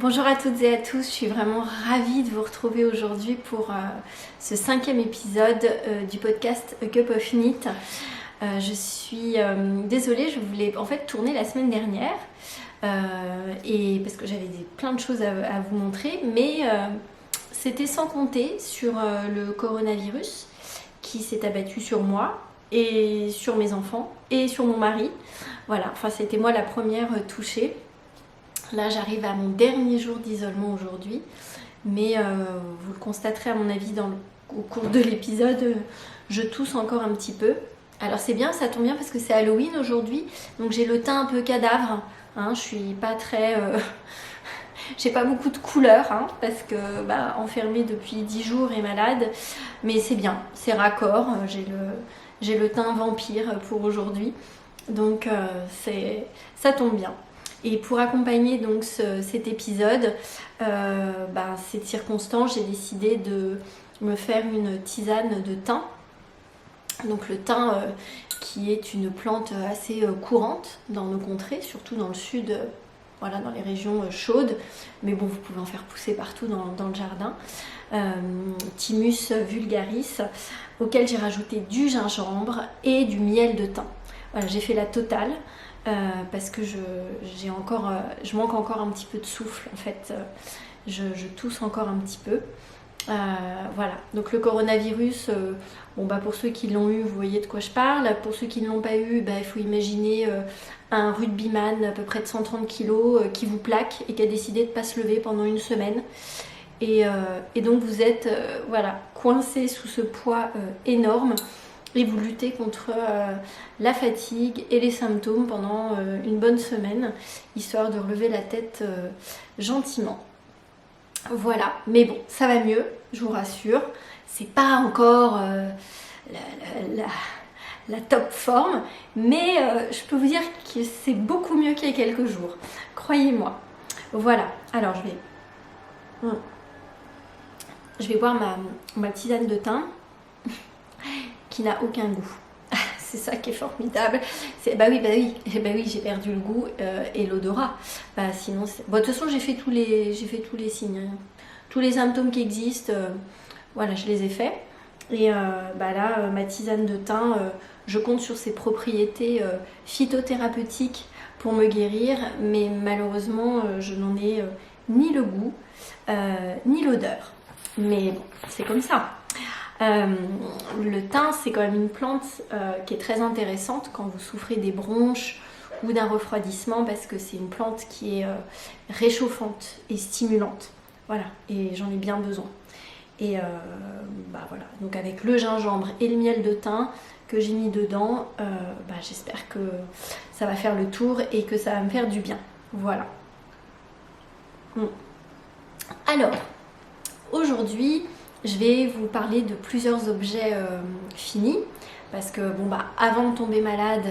Bonjour à toutes et à tous, je suis vraiment ravie de vous retrouver aujourd'hui pour ce 5e épisode du podcast A Cup of Knit. Je suis désolée, je voulais en fait tourner la semaine dernière et parce que j'avais plein de choses à vous montrer, mais c'était sans compter sur le coronavirus qui s'est abattu sur moi et sur mes enfants et sur mon mari. Voilà, enfin c'était moi la première touchée. Là, j'arrive à mon dernier jour d'isolement aujourd'hui, mais vous le constaterez à mon avis au cours de l'épisode, je tousse encore un petit peu. Alors c'est bien, ça tombe bien parce que c'est Halloween aujourd'hui, donc j'ai le teint un peu cadavre, hein, je suis pas très... j'ai pas beaucoup de couleurs, hein, parce que enfermée depuis 10 jours et malade, mais c'est bien, c'est raccord, j'ai le teint vampire pour aujourd'hui, donc ça tombe bien. Et pour accompagner donc cet épisode, cette circonstance, j'ai décidé de me faire une tisane de thym. Donc le thym qui est une plante assez courante dans nos contrées, surtout dans le sud, voilà, dans les régions chaudes. Mais bon, vous pouvez en faire pousser partout dans le jardin. Thymus vulgaris, auquel j'ai rajouté du gingembre et du miel de thym. Voilà, j'ai fait la totale. Parce que je manque encore un petit peu de souffle en fait, je tousse encore un petit peu. Voilà, donc le coronavirus, pour ceux qui l'ont eu, vous voyez de quoi je parle. Pour ceux qui ne l'ont pas eu, il faut imaginer un rugbyman à peu près de 130 kg qui vous plaque et qui a décidé de ne pas se lever pendant une semaine. Et donc vous êtes coincé sous ce poids énorme. Et vous luttez contre la fatigue et les symptômes pendant une bonne semaine, histoire de relever la tête gentiment. Voilà, mais bon, ça va mieux, je vous rassure. C'est pas encore la top forme, mais je peux vous dire que c'est beaucoup mieux qu'il y a quelques jours. Croyez-moi. Voilà, alors je vais boire ma tisane de thym. Qui n'a aucun goût. C'est ça qui est formidable. Oui, j'ai perdu le goût et l'odorat. Sinon, de toute façon, j'ai fait tous les signes. Hein. Tous les symptômes qui existent, je les ai faits. Et là, ma tisane de thym, je compte sur ses propriétés phytothérapeutiques pour me guérir, mais malheureusement, je n'en ai ni le goût, ni l'odeur. Mais bon, c'est comme ça. Le thym, c'est quand même une plante qui est très intéressante quand vous souffrez des bronches ou d'un refroidissement, parce que c'est une plante qui est réchauffante et stimulante. Voilà, et j'en ai bien besoin. Et voilà, donc avec le gingembre et le miel de thym que j'ai mis dedans, j'espère que ça va faire le tour et que ça va me faire du bien. Voilà. Alors, aujourd'hui, je vais vous parler de plusieurs objets finis parce que avant de tomber malade,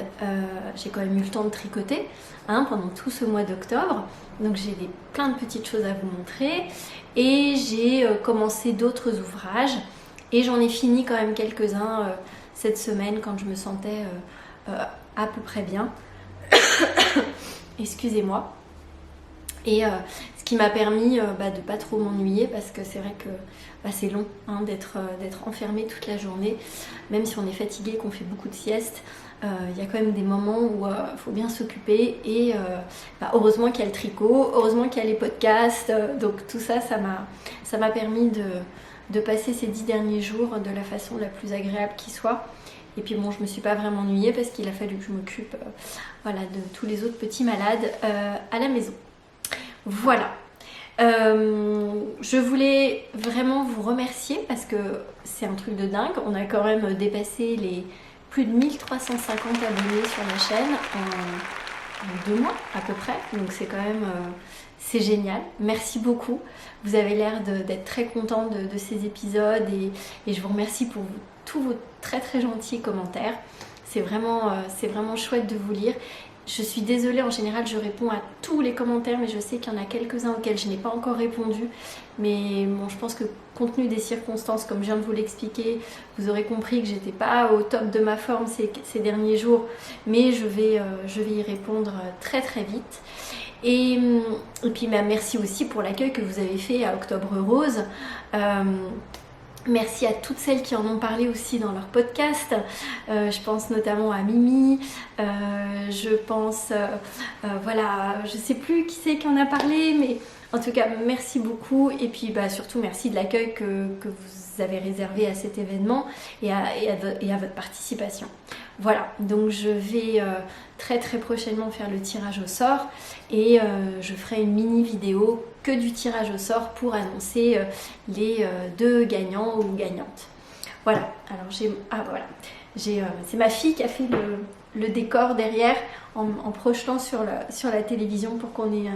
j'ai quand même eu le temps de tricoter pendant tout ce mois d'octobre. Donc j'ai plein de petites choses à vous montrer et j'ai commencé d'autres ouvrages et j'en ai fini quand même quelques-uns cette semaine quand je me sentais à peu près bien. Excusez-moi. Et ce qui m'a permis de pas trop m'ennuyer, parce que c'est vrai que c'est long d'être enfermé toute la journée, même si on est fatigué, qu'on fait beaucoup de siestes. Il y a quand même des moments où il faut bien s'occuper et heureusement qu'il y a le tricot, heureusement qu'il y a les podcasts, donc tout ça, ça m'a permis de passer ces 10 derniers jours de la façon la plus agréable qui soit. Et puis je me suis pas vraiment ennuyée parce qu'il a fallu que je m'occupe de tous les autres petits malades à la maison. Voilà, je voulais vraiment vous remercier parce que c'est un truc de dingue. On a quand même dépassé les plus de 1350 abonnés sur la chaîne en 2 mois à peu près. Donc c'est quand même c'est génial. Merci beaucoup. Vous avez l'air d'être très content de ces épisodes et je vous remercie pour tous vos très très gentils commentaires. C'est vraiment chouette de vous lire. Je suis désolée, en général je réponds à tous les commentaires, mais je sais qu'il y en a quelques-uns auxquels je n'ai pas encore répondu. Mais je pense que compte tenu des circonstances, comme je viens de vous l'expliquer, vous aurez compris que j'étais pas au top de ma forme ces derniers jours. Mais je vais y répondre très très vite. Et puis merci aussi pour l'accueil que vous avez fait à Octobre Rose. Merci à toutes celles qui en ont parlé aussi dans leur podcast. Je pense notamment à Mimi. Je pense, voilà, je sais plus qui c'est qui en a parlé, mais en tout cas, merci beaucoup. Et puis surtout, merci de l'accueil que vous avez réservé à cet événement et à votre participation. Voilà, donc je vais très très prochainement faire le tirage au sort et je ferai une mini vidéo que du tirage au sort pour annoncer les 2 gagnants ou gagnantes. Voilà, alors c'est ma fille qui a fait le décor derrière en projetant sur la télévision pour qu'on ait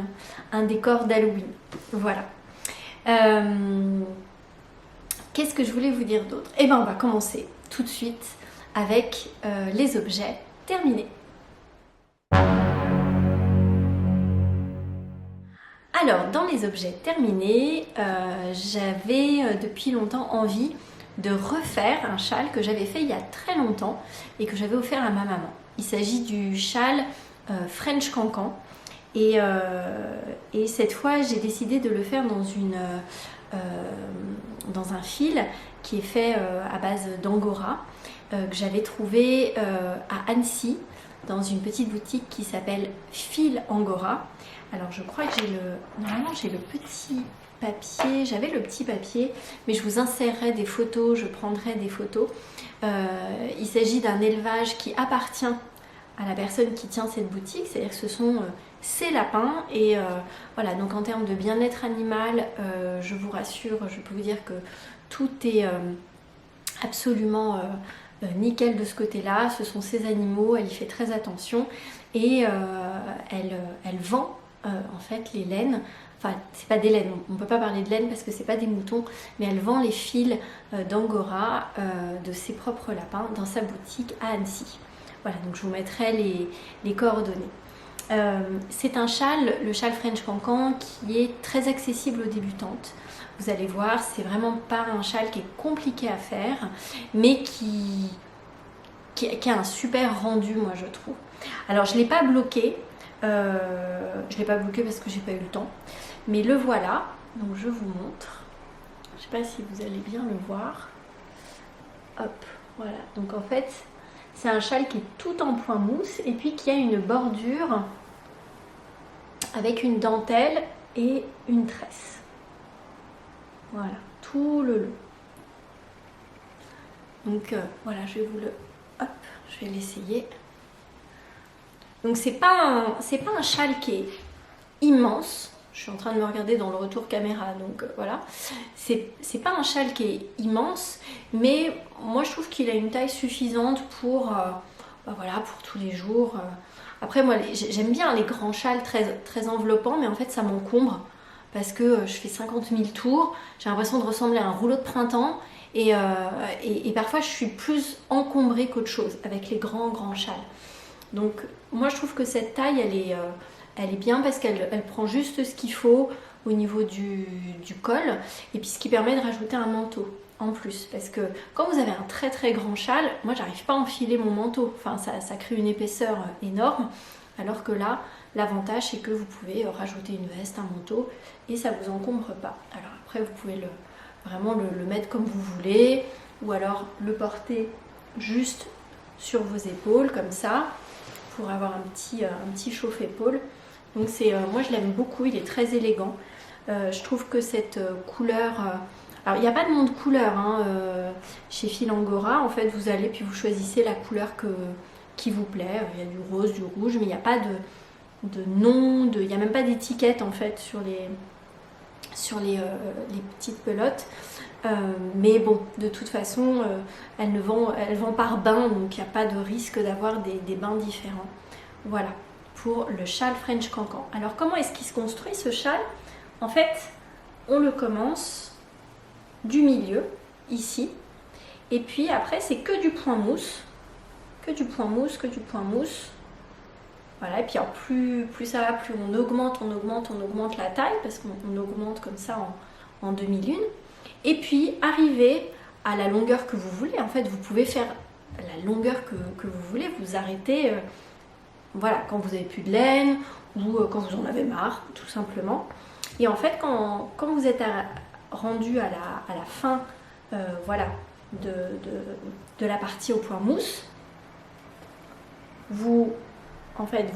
un décor d'Halloween. Voilà. Qu'est-ce que je voulais vous dire d'autre? Eh bien, on va commencer tout de suite avec les objets terminés. Alors, dans les objets terminés, j'avais depuis longtemps envie de refaire un châle que j'avais fait il y a très longtemps et que j'avais offert à ma maman. Il s'agit du châle French Cancan et cette fois j'ai décidé de le faire dans un fil qui est fait à base d'angora que j'avais trouvé à Annecy dans une petite boutique qui s'appelle Fil Angora. Alors je crois que normalement j'ai le petit papier, j'avais le petit papier, mais je vous insérerai des photos, je prendrai des photos. Il s'agit d'un élevage qui appartient à la personne qui tient cette boutique, c'est-à-dire que ce sont ces lapins et voilà, donc en termes de bien-être animal, je vous rassure, je peux vous dire que tout est absolument nickel de ce côté-là. Ce sont ses animaux, elle y fait très attention et elle vend en fait les laines. Enfin, c'est pas des laines, on ne peut pas parler de laine parce que c'est pas des moutons, mais elle vend les fils d'angora de ses propres lapins dans sa boutique à Annecy. Voilà, donc je vous mettrai les coordonnées. C'est un châle, le châle French Cancan, qui est très accessible aux débutantes. Vous allez voir, c'est vraiment pas un châle qui est compliqué à faire, mais qui a un super rendu, moi je trouve. Alors je l'ai pas bloqué, parce que j'ai pas eu le temps, mais le voilà. Donc je vous montre. Je sais pas si vous allez bien le voir. Hop, voilà. Donc en fait, c'est un châle qui est tout en point mousse et puis qui a une bordure avec une dentelle et une tresse. Voilà, tout le long. Donc voilà, je vais je vais l'essayer. Donc c'est pas un châle qui est immense. Je suis en train de me regarder dans le retour caméra, donc voilà. C'est pas un châle qui est immense, mais moi je trouve qu'il a une taille suffisante pour pour tous les jours. Après moi j'aime bien les grands châles très, très enveloppants, mais en fait ça m'encombre parce que je fais 50 000 tours, j'ai l'impression de ressembler à un rouleau de printemps et parfois je suis plus encombrée qu'autre chose avec les grands châles. Donc moi je trouve que cette taille elle est bien parce qu'elle prend juste ce qu'il faut au niveau du col et puis ce qui permet de rajouter un manteau en plus, parce que quand vous avez un très très grand châle, moi j'arrive pas à enfiler mon manteau, enfin ça crée une épaisseur énorme, alors que là l'avantage c'est que vous pouvez rajouter une veste, un manteau et ça vous encombre pas. Alors après vous pouvez vraiment le mettre comme vous voulez ou alors le porter juste sur vos épaules comme ça pour avoir un petit chauffe-épaule. Donc moi je l'aime beaucoup, il est très élégant. Je trouve que cette couleur, alors il n'y a pas de nom de couleur chez Fil Angora, en fait vous allez puis vous choisissez la couleur qui vous plaît. Il y a du rose, du rouge, mais il n'y a pas de nom, il n'y a même pas d'étiquette en fait sur les petites pelotes. Mais bon, de toute façon, elle vend par bain, donc il n'y a pas de risque d'avoir des bains différents. Voilà, pour le châle French Cancan. Alors comment est-ce qu'il se construit ce châle? En fait, on le commence du milieu, ici, et puis après c'est que du point mousse, que du point mousse. Voilà, et puis alors, plus ça va, plus on augmente la taille, parce qu'on augmente comme ça en demi-lune. Et puis arriver à la longueur que vous voulez. En fait, vous pouvez faire la longueur que vous voulez. Vous arrêtez voilà, quand vous avez plus de laine ou quand vous en avez marre, tout simplement. Et en fait, quand vous êtes rendu à la fin voilà, de la partie au point mousse, vous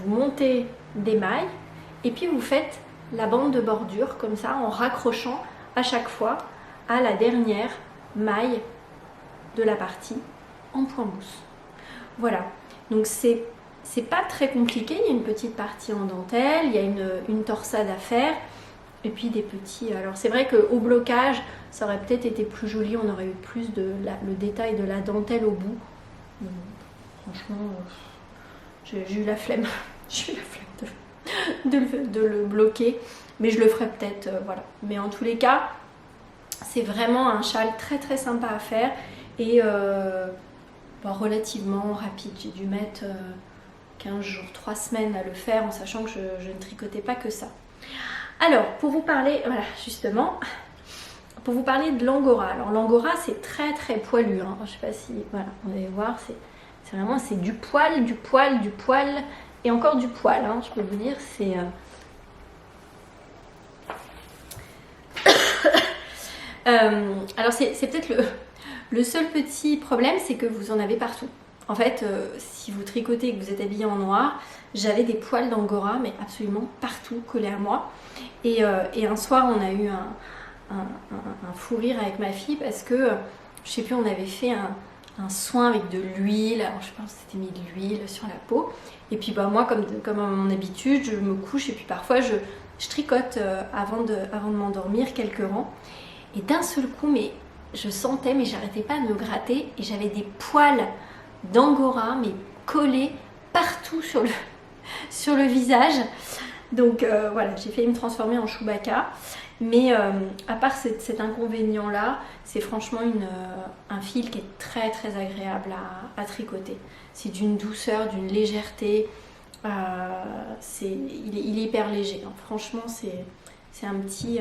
montez des mailles et puis vous faites la bande de bordure comme ça en raccrochant à chaque fois à la dernière maille de la partie en point mousse. Voilà, donc c'est pas très compliqué, il y a une petite partie en dentelle, il y a une torsade à faire et puis des petits... Alors c'est vrai qu'au blocage, ça aurait peut-être été plus joli, on aurait eu plus le détail de la dentelle au bout. Franchement, j'ai eu la flemme, de le bloquer, mais je le ferai peut-être, voilà. Mais en tous les cas, c'est vraiment un châle très très sympa à faire et relativement rapide. J'ai dû mettre 15 jours, 3 semaines à le faire en sachant que je ne tricotais pas que ça. Alors, pour vous parler, voilà, justement, pour vous parler de l'angora. Alors l'angora, c'est très très poilu, hein. Je sais pas si, voilà, vous allez voir, c'est vraiment, c'est du poil, du poil, du poil et encore du poil, hein, je peux vous dire, c'est... alors c'est peut-être le seul petit problème, c'est que vous en avez partout. En fait, si vous tricotez et que vous êtes habillé en noir, j'avais des poils d'angora, mais absolument partout collés à moi. Et un soir, on a eu un fou rire avec ma fille parce que, je sais plus, on avait fait un soin avec de l'huile. Alors, je pense que c'était mis de l'huile sur la peau. Et puis, bah, moi, comme à mon habitude, je me couche et puis parfois, je tricote avant de m'endormir quelques rangs. Et d'un seul coup, mais je sentais, mais j'arrêtais pas de me gratter et j'avais des poils d'angora, mais collés partout sur le visage. Donc voilà, j'ai failli me transformer en Chewbacca. Mais à part cet inconvénient-là, c'est franchement un fil qui est très très agréable à tricoter. C'est d'une douceur, d'une légèreté. Il est hyper léger, hein. Franchement, c'est un petit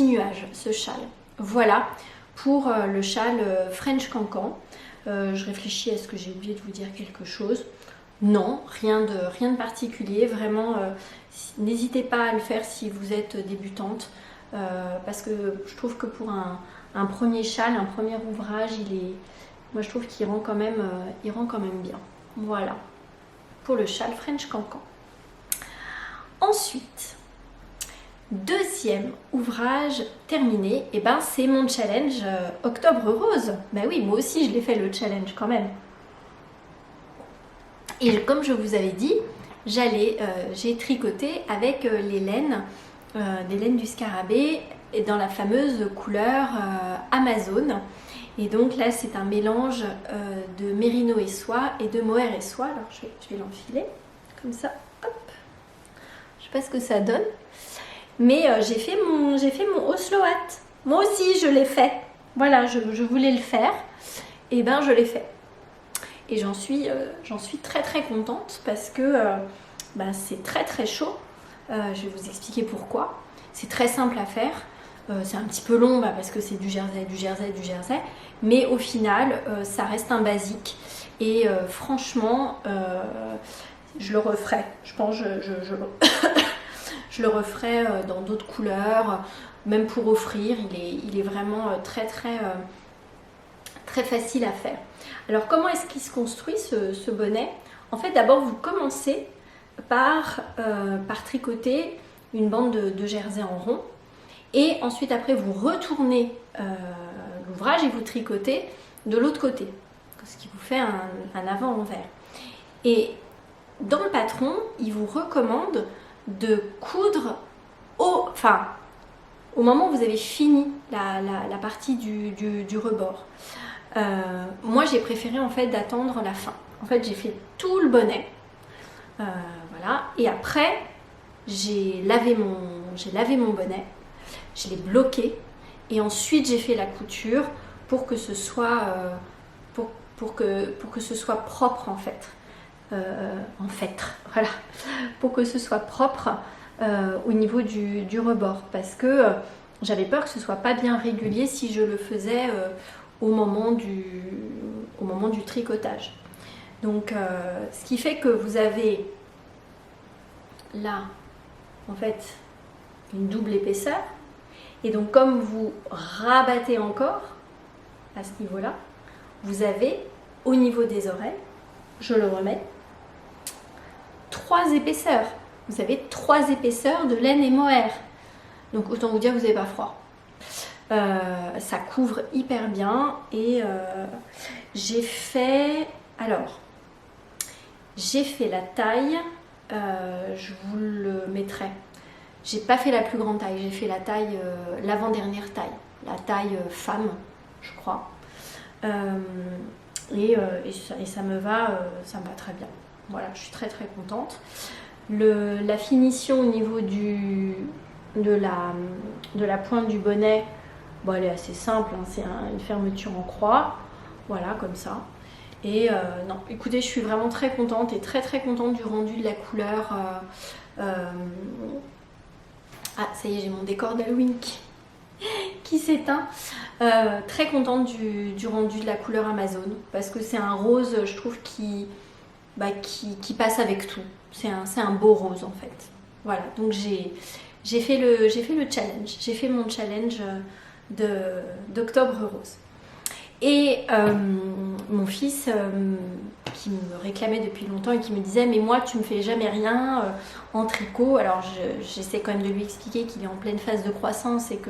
nuage, ce châle. Voilà pour le châle French Cancan. Je réfléchis, est-ce que j'ai oublié de vous dire quelque chose? Non, rien de particulier. Vraiment, n'hésitez pas à le faire si vous êtes débutante. Parce que je trouve que pour un premier châle, un premier ouvrage, moi je trouve qu'il rend quand même bien. Voilà, pour le châle French Cancan. Ensuite, deuxième ouvrage terminé, et ben c'est mon challenge Octobre Rose. Ben oui, moi aussi je l'ai fait le challenge quand même. Et comme je vous avais dit, j'ai tricoté avec les laines, des laines du scarabée et dans la fameuse couleur Amazon. Et donc là c'est un mélange de mérino et soie et de mohair et soie. Alors je vais l'enfiler comme ça, hop. Je sais pas ce que ça donne. Mais j'ai fait mon Oslo Hat. Moi aussi, je l'ai fait. Voilà, je voulais le faire. Et ben, je l'ai fait. Et j'en suis très très contente parce que c'est très très chaud. Je vais vous expliquer pourquoi. C'est très simple à faire. C'est un petit peu long parce que c'est du jersey. Mais au final, ça reste un basique. Et franchement, je le referai. Je pense je le referai dans d'autres couleurs, même pour offrir. Il est vraiment très facile à faire. Alors comment est-ce qu'il se construit ce bonnet? En fait, d'abord vous commencez par tricoter une bande de jersey en rond et ensuite après vous retournez l'ouvrage et vous tricotez de l'autre côté, ce qui vous fait un avant-envers. Et dans le patron, il vous recommande de coudre au moment où vous avez fini la partie du rebord. Moi j'ai préféré en fait d'attendre la fin. En fait j'ai fait tout le bonnet, voilà, et après j'ai lavé mon bonnet, je l'ai bloqué et ensuite j'ai fait la couture pour que ce soit pour que ce soit propre en fait. Voilà, pour que ce soit propre au niveau du rebord, parce que j'avais peur que ce soit pas bien régulier si je le faisais au moment du tricotage. Donc ce qui fait que vous avez là en fait une double épaisseur. Et donc comme vous rabattez encore à ce niveau-là, vous avez au niveau des oreilles, je le remets, 3 épaisseurs. Vous avez 3 épaisseurs de laine et mohair. Donc autant vous dire que vous n'avez pas froid. Ça couvre hyper bien. Et j'ai fait la taille. Je vous le mettrai. J'ai pas fait la plus grande taille. J'ai fait la taille, l'avant-dernière taille. La taille femme, je crois. Et ça me va très bien. Voilà, je suis très très contente. La finition au niveau de la pointe du bonnet, bon, elle est assez simple, hein, c'est une fermeture en croix, voilà, comme ça. Et non, écoutez, je suis vraiment très contente et très très contente du rendu de la couleur. Ah, ça y est, j'ai mon décor d'Halloween qui s'éteint. Très contente du rendu de la couleur Amazon, parce que c'est un rose, je trouve, qui passe avec tout. C'est un beau rose en fait. Voilà, donc j'ai fait le challenge. J'ai fait mon challenge d'octobre rose. Et mon fils qui me réclamait depuis longtemps et qui me disait mais moi tu me fais jamais rien en tricot. Alors j'essaie quand même de lui expliquer qu'il est en pleine phase de croissance et que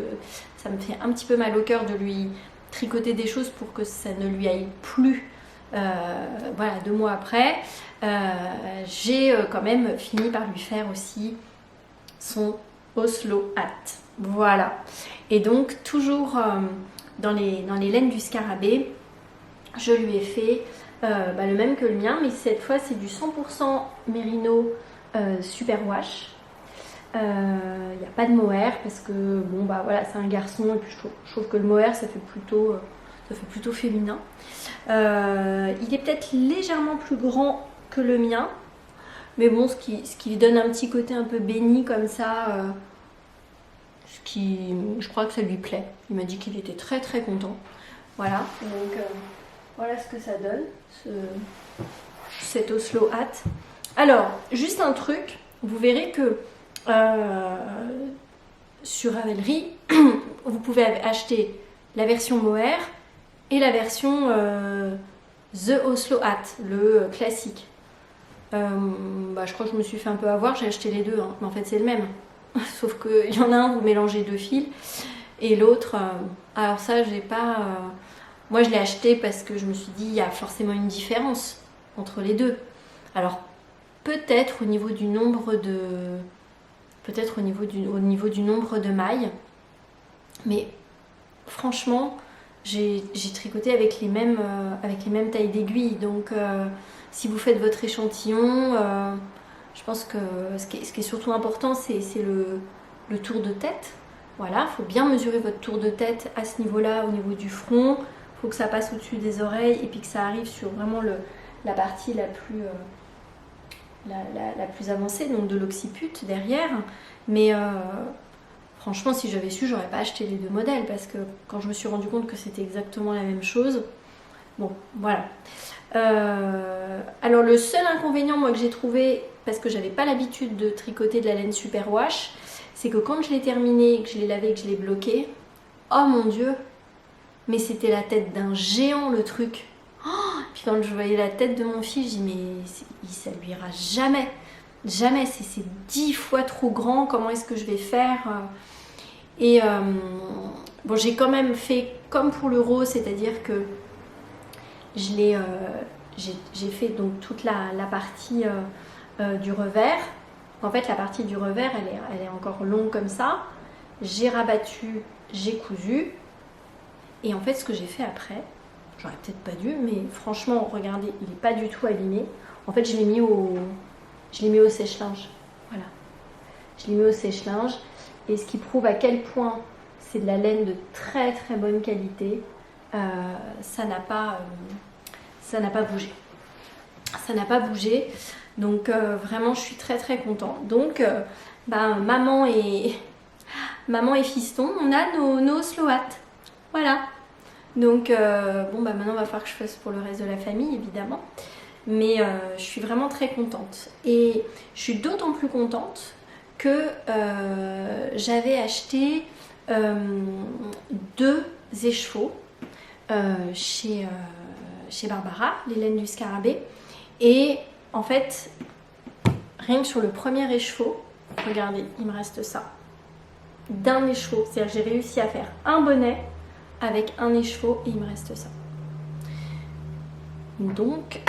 ça me fait un petit peu mal au cœur de lui tricoter des choses pour que ça ne lui aille plus. Voilà, 2 mois après, j'ai quand même fini par lui faire aussi son Oslo hat. Voilà. Et donc toujours dans les laines du scarabée, je lui ai fait le même que le mien, mais cette fois c'est du 100% Merino Superwash. Il n'y a pas de mohair parce que bon bah voilà, c'est un garçon et puis je trouve que le mohair ça fait plutôt féminin. Il est peut-être légèrement plus grand que le mien, mais bon, ce qui lui donne un petit côté un peu béni comme ça, je crois que ça lui plaît. Il m'a dit qu'il était très très content. Voilà, donc voilà ce que ça donne, cet Oslo hat. Alors, juste un truc, vous verrez que sur Ravelry, vous pouvez acheter la version mohair et la version The Oslo Hat, le classique. Je crois que je me suis fait un peu avoir, j'ai acheté les deux, hein, mais en fait c'est le même. Sauf qu'il y en a un, vous mélangez 2 fils, et l'autre, alors ça j'ai pas... moi je l'ai acheté parce que je me suis dit, il y a forcément une différence entre les deux. Alors peut-être au niveau du nombre de... Peut-être au niveau du nombre de mailles, mais franchement... J'ai tricoté avec les mêmes tailles d'aiguilles, donc si vous faites votre échantillon, je pense que ce qui est surtout important, c'est le tour de tête. Voilà, il faut bien mesurer votre tour de tête à ce niveau-là, au niveau du front. Il faut que ça passe au-dessus des oreilles et puis que ça arrive sur vraiment la partie la plus avancée, donc de l'occiput derrière. Mais franchement, si j'avais su, j'aurais pas acheté les 2 modèles parce que quand je me suis rendu compte que c'était exactement la même chose, bon, voilà. Alors le seul inconvénient moi que j'ai trouvé, parce que j'avais pas l'habitude de tricoter de la laine superwash, c'est que quand je l'ai terminé, que je l'ai lavé, que je l'ai bloqué, oh mon dieu, mais c'était la tête d'un géant le truc. Oh, puis quand je voyais la tête de mon fils, je dis mais ça lui ira jamais. Jamais, c'est 10 fois trop grand, comment est-ce que je vais faire? Et bon, j'ai quand même fait comme pour le rose, c'est-à-dire que j'ai fait donc toute la partie du revers. En fait, la partie du revers, elle est encore longue comme ça. J'ai rabattu, j'ai cousu. Et en fait, ce que j'ai fait après, j'aurais peut-être pas dû, mais franchement, regardez, il n'est pas du tout abîmé. En fait, je l'ai mis au sèche-linge. Voilà. Je l'ai mis au sèche-linge. Et ce qui prouve à quel point c'est de la laine de très très bonne qualité. Ça n'a pas bougé. Ça n'a pas bougé. Donc vraiment, je suis très très contente. Donc, maman et fiston, on a nos Oslo hat. Voilà. Donc, maintenant, il va falloir que je fasse pour le reste de la famille, évidemment. mais je suis vraiment très contente. Et je suis d'autant plus contente que j'avais acheté 2 échevaux chez Barbara, les laines du scarabée. Et en fait, rien que sur le premier écheveau, regardez, il me reste ça. D'un écheveau, c'est-à-dire j'ai réussi à faire un bonnet avec un écheveau et il me reste ça. Donc,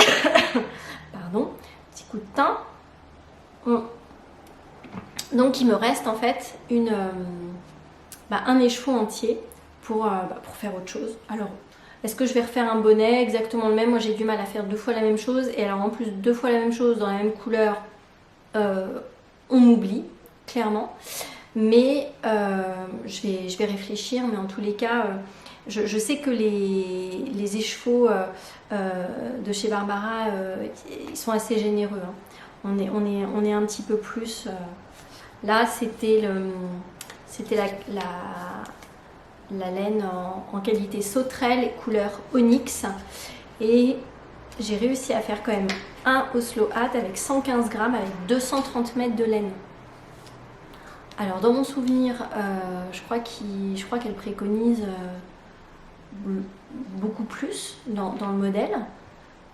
pardon, petit coup de teint. Donc il me reste en fait un écheveau entier pour faire autre chose. Alors, est-ce que je vais refaire un bonnet exactement le même? Moi j'ai du mal à faire 2 fois la même chose. Et alors en plus 2 fois la même chose dans la même couleur, on m'oublie, clairement. Mais je vais réfléchir, mais en tous les cas, je sais que les écheveaux de chez Barbara, ils sont assez généreux. Hein. On est un petit peu plus... là, c'était la laine en qualité sauterelle, couleur onyx. Et j'ai réussi à faire quand même un Oslo Hat avec 115 grammes, avec 230 mètres de laine. Alors dans mon souvenir, je crois qu'elle préconise beaucoup plus dans le modèle.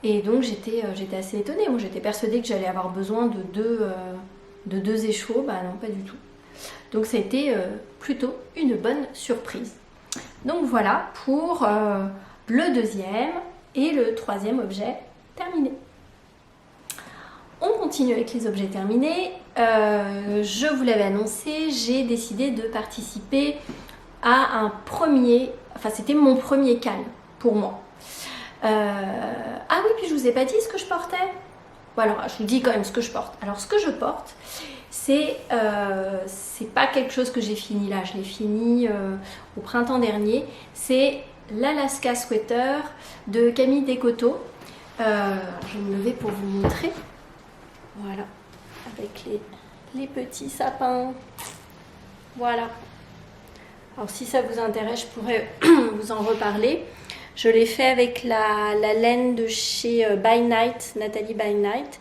Et donc j'étais assez étonnée. Moi j'étais persuadée que j'allais avoir besoin de deux écheveaux. Bah non, pas du tout. Donc ça a été plutôt une bonne surprise. Donc voilà pour le deuxième et le troisième objet terminé. On continue avec les objets terminés. Je vous l'avais annoncé, j'ai décidé de participer à un premier... Enfin, c'était mon premier cal pour moi. Ah oui, puis je vous ai pas dit ce que je portais. Bon, alors, je vous dis quand même ce que je porte. Alors, ce que je porte, c'est pas quelque chose que j'ai fini là. Je l'ai fini au printemps dernier. C'est l'Alaska Sweater de Camille Descoteaux. Je vais me lever pour vous montrer. Voilà, avec les petits sapins. Voilà. Alors si ça vous intéresse, je pourrais vous en reparler. Je l'ai fait avec la laine de chez By Night, Nathalie By Night,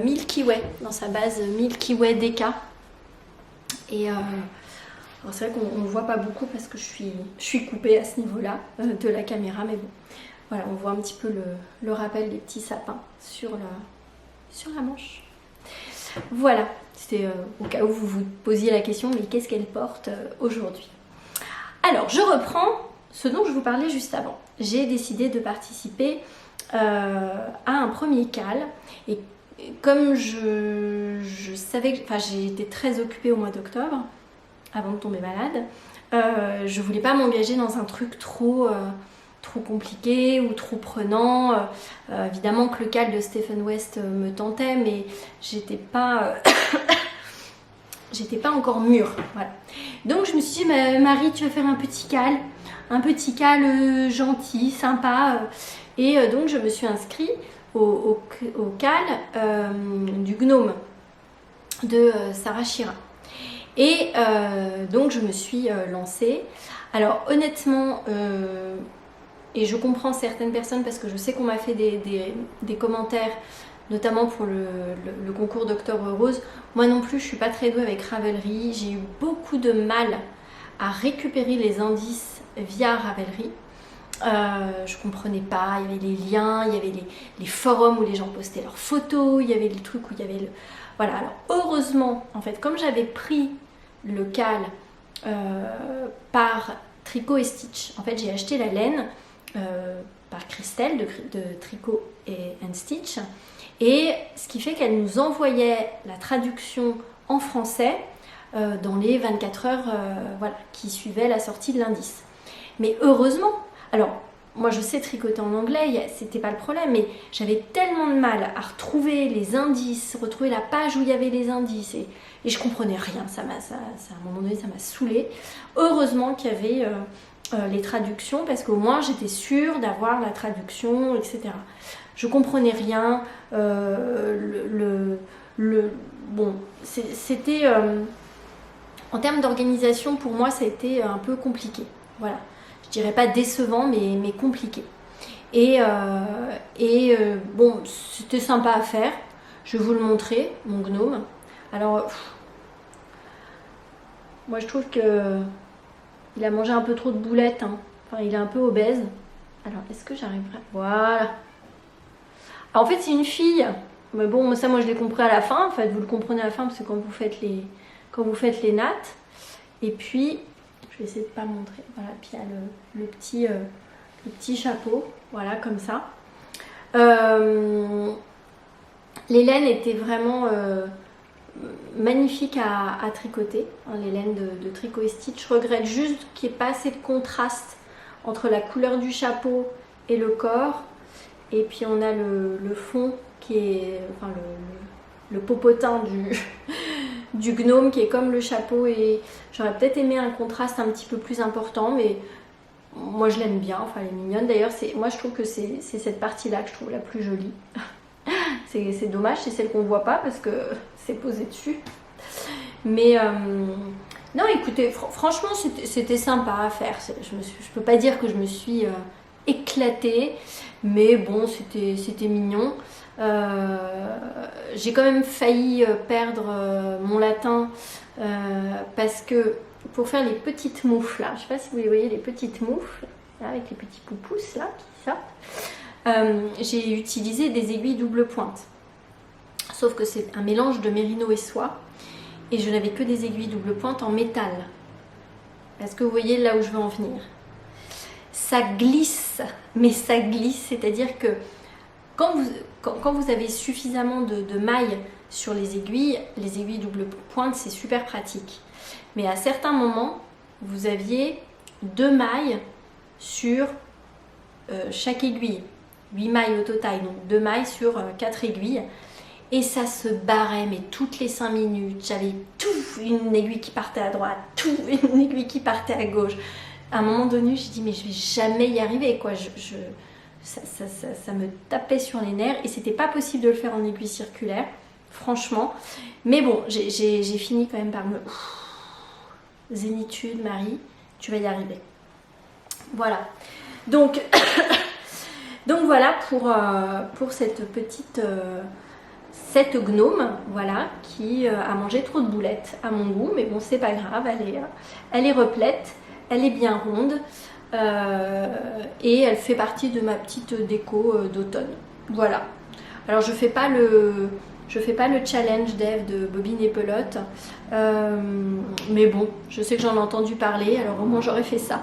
Milky Way, dans sa base Milky Way DK. Et c'est vrai qu'on ne voit pas beaucoup parce que je suis coupée à ce niveau-là de la caméra, mais bon. Voilà, on voit un petit peu le rappel des petits sapins sur la manche. Voilà, c'était au cas où vous vous posiez la question, mais qu'est-ce qu'elle porte aujourd'hui? Alors, je reprends ce dont je vous parlais juste avant. J'ai décidé de participer à un premier cal. Et comme je savais que... Enfin, j'ai été très occupée au mois d'octobre, avant de tomber malade. Je voulais pas m'engager dans un truc trop compliqué ou trop prenant. Évidemment que le cal de Stephen West me tentait, mais j'étais pas encore mûre. Voilà. Donc je me suis dit, Marie, tu vas faire un petit cal gentil, sympa. Et donc je me suis inscrite au cal du gnome de Sarah Schira. Et donc je me suis lancée. Alors honnêtement, et je comprends certaines personnes parce que je sais qu'on m'a fait des commentaires, notamment pour le concours d'Octobre Rose. Moi non plus, je suis pas très douée avec Ravelry. J'ai eu beaucoup de mal à récupérer les indices via Ravelry. Je comprenais pas, il y avait les liens, il y avait les forums où les gens postaient leurs photos, il y avait les trucs où il y avait Voilà, alors heureusement, en fait, comme j'avais pris le cal par Tricot et Stitch, en fait j'ai acheté la laine par Christelle de Tricot and Stitch, et ce qui fait qu'elle nous envoyait la traduction en français dans les 24 heures qui suivaient la sortie de l'indice. Mais heureusement, alors moi je sais tricoter en anglais, c'était pas le problème, mais j'avais tellement de mal à retrouver les indices, retrouver la page où il y avait les indices, et je comprenais rien, à un moment donné ça m'a saoulée. Heureusement qu'il y avait les traductions, parce qu'au moins j'étais sûre d'avoir la traduction, etc. Je comprenais rien, c'était en termes d'organisation, pour moi ça a été un peu compliqué, voilà. Je dirais pas décevant, mais compliqué. Bon, c'était sympa à faire. Je vais vous le montrer, mon gnome. Alors, moi je trouve que il a mangé un peu trop de boulettes, hein. Enfin, il est un peu obèse. Alors, est-ce que j'arriverai? Voilà. Alors, en fait, c'est une fille. Mais bon, ça, moi, je l'ai compris à la fin. En fait, vous le comprenez à la fin, parce que quand vous faites les nattes. Et puis, je vais essayer de pas montrer. Voilà, puis il y a le petit chapeau. Voilà, comme ça. Les laines étaient vraiment magnifiques à tricoter. Hein, les laines de Tricot et Stitch. Je regrette juste qu'il n'y ait pas assez de contraste entre la couleur du chapeau et le corps. Et puis on a le fond qui est, enfin le popotin du gnome qui est comme le chapeau, et j'aurais peut-être aimé un contraste un petit peu plus important, mais moi je l'aime bien, enfin elle est mignonne. D'ailleurs moi je trouve que c'est cette partie-là que je trouve la plus jolie. C'est dommage, c'est celle qu'on voit pas parce que c'est posé dessus. Mais non, écoutez, franchement c'était sympa à faire. Je peux pas dire que je me suis éclatée, mais bon, c'était mignon. J'ai quand même failli perdre mon latin parce que pour faire les petites moufles là, je sais pas si vous les voyez, les petites moufles là, avec les petits poupous là qui sortent, j'ai utilisé des aiguilles double pointe, sauf que c'est un mélange de mérino et soie, et je n'avais que des aiguilles double pointe en métal. Est-ce que vous voyez là où je veux en venir? Ça glisse, mais ça glisse, c'est-à-dire que quand vous avez suffisamment de mailles sur les aiguilles double pointe, c'est super pratique. Mais à certains moments, vous aviez 2 mailles sur chaque aiguille. 8 mailles au total, donc 2 mailles sur 4 aiguilles. Et ça se barrait, mais toutes les 5 minutes, j'avais une aiguille qui partait à droite, une aiguille qui partait à gauche. À un moment donné, j'ai dit, mais je vais jamais y arriver, quoi. Ça me tapait sur les nerfs, et c'était pas possible de le faire en aiguille circulaire, franchement. Mais bon, j'ai fini quand même par me... Zénitude, Marie, tu vas y arriver. Voilà. Donc, donc voilà pour cette petite... cette gnome, voilà, qui a mangé trop de boulettes à mon goût, mais bon, c'est pas grave, elle est replète, elle est bien ronde, et elle fait partie de ma petite déco d'automne. Voilà. Alors je fais pas le challenge d'Eve de bobine et pelote, mais bon, je sais que j'en ai entendu parler, alors au moins j'aurais fait ça.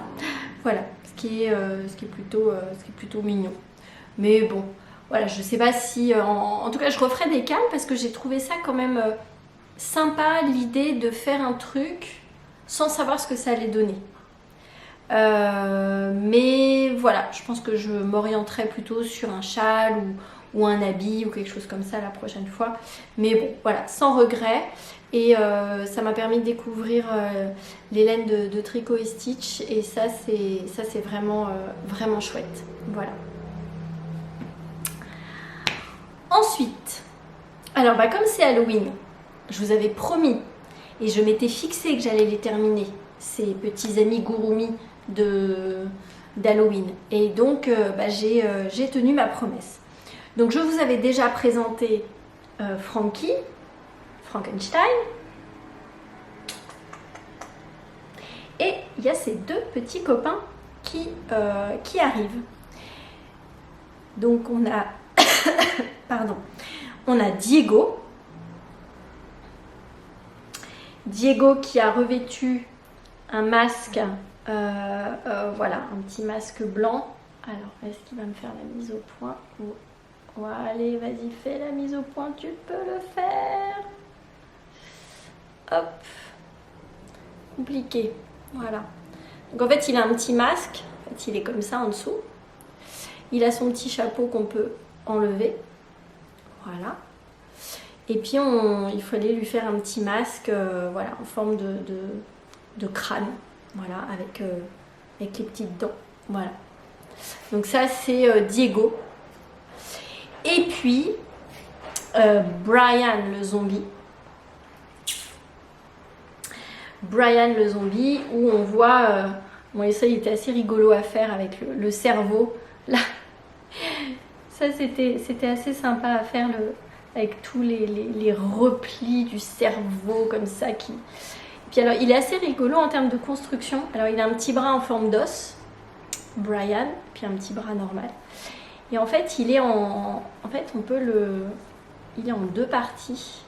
Voilà, ce qui est plutôt mignon. Mais bon, voilà, je sais pas si... en tout cas, je referai des cales parce que j'ai trouvé ça quand même sympa, l'idée de faire un truc sans savoir ce que ça allait donner. Mais voilà, je pense que je m'orienterai plutôt sur un châle ou un habit ou quelque chose comme ça la prochaine fois. Mais bon, voilà, sans regret. Et ça m'a permis de découvrir les laines de Tricot et Stitch. Et ça, c'est vraiment, vraiment chouette. Voilà. Ensuite, alors comme c'est Halloween, je vous avais promis et je m'étais fixé que j'allais les terminer, ces petits amis Gurumi d'Halloween. Et donc, j'ai tenu ma promesse. Donc, je vous avais déjà présenté Frankenstein. Et il y a ces 2 petits copains qui arrivent. Donc, on a... Pardon. On a Diego. Diego qui a revêtu un masque, voilà, un petit masque blanc. Alors, est-ce qu'il va me faire la mise au point? Allez, vas-y, fais la mise au point, tu peux le faire. Hop. Compliqué. Voilà. Donc en fait, il a un petit masque. En fait, il est comme ça en dessous. Il a son petit chapeau qu'on peut enlever. Voilà. Et puis il fallait lui faire un petit masque, voilà, en forme de crâne, voilà, avec les petites dents, voilà. Donc ça c'est Diego. Et puis Brian le zombie. Brian le zombie, où on voit, bon, et ça il était assez rigolo à faire avec le cerveau là Ça, c'était assez sympa à faire avec tous les replis du cerveau comme ça. Et puis alors, il est assez rigolo en termes de construction. Alors, il a un petit bras en forme d'os, Brian, puis un petit bras normal. Et en fait, il est en fait, il est en deux parties.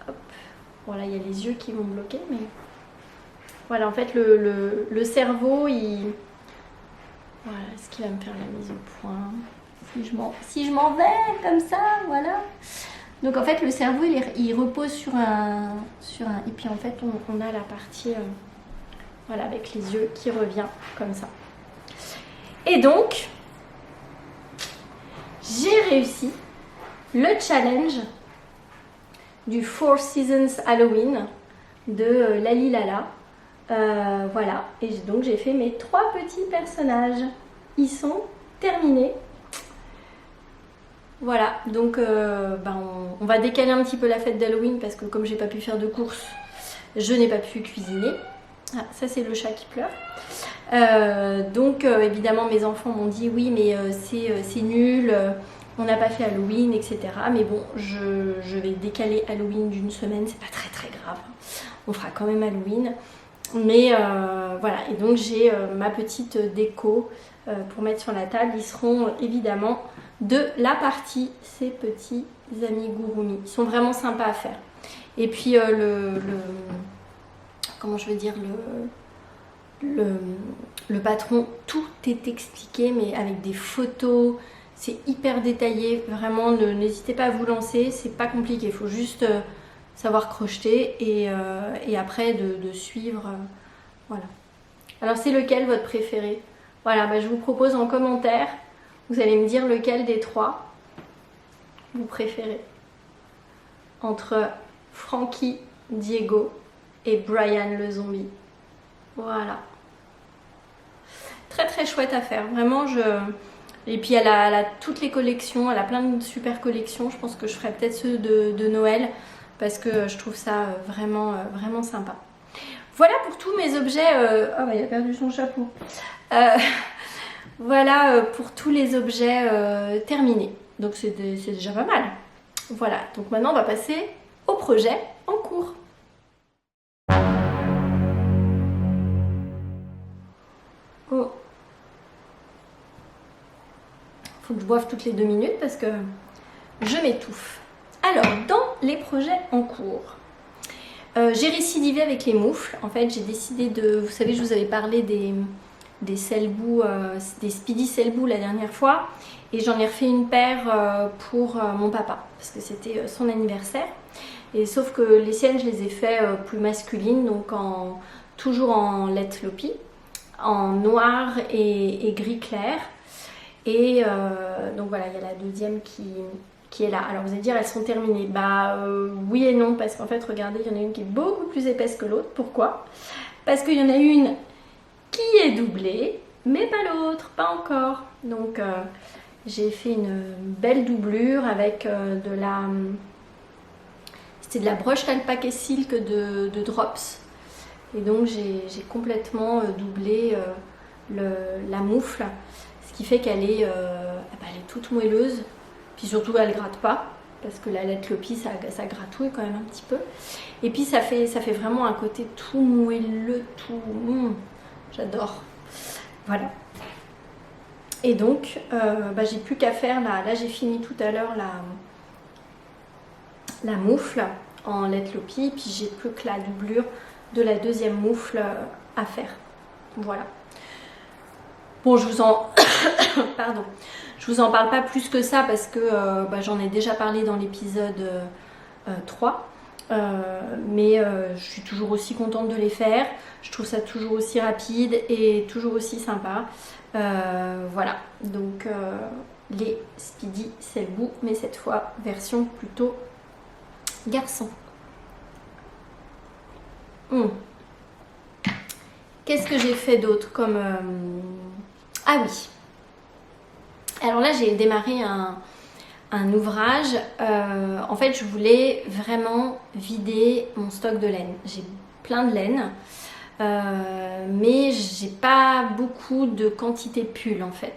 Hop. Voilà, il y a les yeux qui vont bloquer, mais voilà, en fait, le cerveau, voilà, est-ce qu'il va me faire la mise au point? Si je m'en vais comme ça, voilà. Donc en fait, le cerveau, il repose sur un... Et puis en fait, on a la partie, voilà, avec les yeux qui revient comme ça. Et donc, j'ai réussi le challenge du Four Seasons Halloween de Lali Lala. Voilà, et donc j'ai fait mes 3 petits personnages. Ils sont terminés. Voilà, donc on va décaler un petit peu la fête d'Halloween parce que comme j'ai pas pu faire de courses, je n'ai pas pu cuisiner. Ah, ça c'est le chat qui pleure. Donc évidemment mes enfants m'ont dit oui mais c'est nul, on n'a pas fait Halloween, etc. Mais bon, je vais décaler Halloween d'une semaine, c'est pas très très grave. On fera quand même Halloween. Mais voilà, et donc j'ai ma petite déco pour mettre sur la table. Ils seront évidemment de la partie, ces petits amigurumis. Ils sont vraiment sympas à faire. Et puis comment je veux dire, le patron, tout est expliqué, mais avec des photos. C'est hyper détaillé. Vraiment, n'hésitez pas à vous lancer. C'est pas compliqué. Il faut juste savoir crocheter et après de suivre. Voilà. Alors, c'est lequel votre préféré? Voilà, je vous propose en commentaire. Vous allez me dire lequel des 3 vous préférez. Entre Frankie, Diego et Brian le zombie. Voilà. Très très chouette à faire. Vraiment, Et puis elle a toutes les collections, elle a plein de super collections. Je pense que je ferai peut-être ceux de Noël parce que je trouve ça vraiment, vraiment sympa. Voilà pour tous mes objets. Oh, il a perdu son chapeau. Voilà pour tous les objets terminés. Donc c'est déjà pas mal. Voilà, donc maintenant on va passer au projet en cours. Oh. Faut que je boive toutes les 2 minutes parce que je m'étouffe. Alors, dans les projets en cours, j'ai récidivé avec les moufles. En fait, j'ai décidé de... Vous savez, je vous avais parlé des Selbu, des Speedy Selbu la dernière fois. Et j'en ai refait une paire pour mon papa, parce que c'était son anniversaire. Et sauf que les siennes, je les ai fait plus masculines, donc toujours en Let Lopi, en noir et gris clair. Et donc voilà, il y a la deuxième qui est là. Alors vous allez dire, elles sont terminées. Oui et non, parce qu'en fait, regardez, il y en a une qui est beaucoup plus épaisse que l'autre. Pourquoi? Parce qu'il y en a une qui est doublée, mais pas l'autre, pas encore. Donc j'ai fait une belle doublure avec c'était de la broche alpaca et silk de Drops. Et donc j'ai complètement doublé la moufle. Ce qui fait qu'elle est, elle est toute moelleuse, puis surtout elle gratte pas, parce que la Let Lopi ça gratouille quand même un petit peu. Et puis ça fait vraiment un côté tout moelleux, tout... j'adore. Voilà. Et donc, j'ai plus qu'à faire, là j'ai fini tout à l'heure la moufle en Let Lopi, puis j'ai plus que la doublure de la deuxième moufle à faire. Voilà. Bon, je vous en parle pas plus que ça parce que j'en ai déjà parlé dans l'épisode 3. Mais je suis toujours aussi contente de les faire. Je trouve ça toujours aussi rapide et toujours aussi sympa. Voilà, donc les Speedy Selbu, mais cette fois version plutôt garçon. Qu'est-ce que j'ai fait d'autre comme... Ah oui. Alors là, j'ai démarré un ouvrage. En fait, je voulais vraiment vider mon stock de laine. J'ai plein de laine. mais j'ai pas beaucoup de quantité de pulls en fait.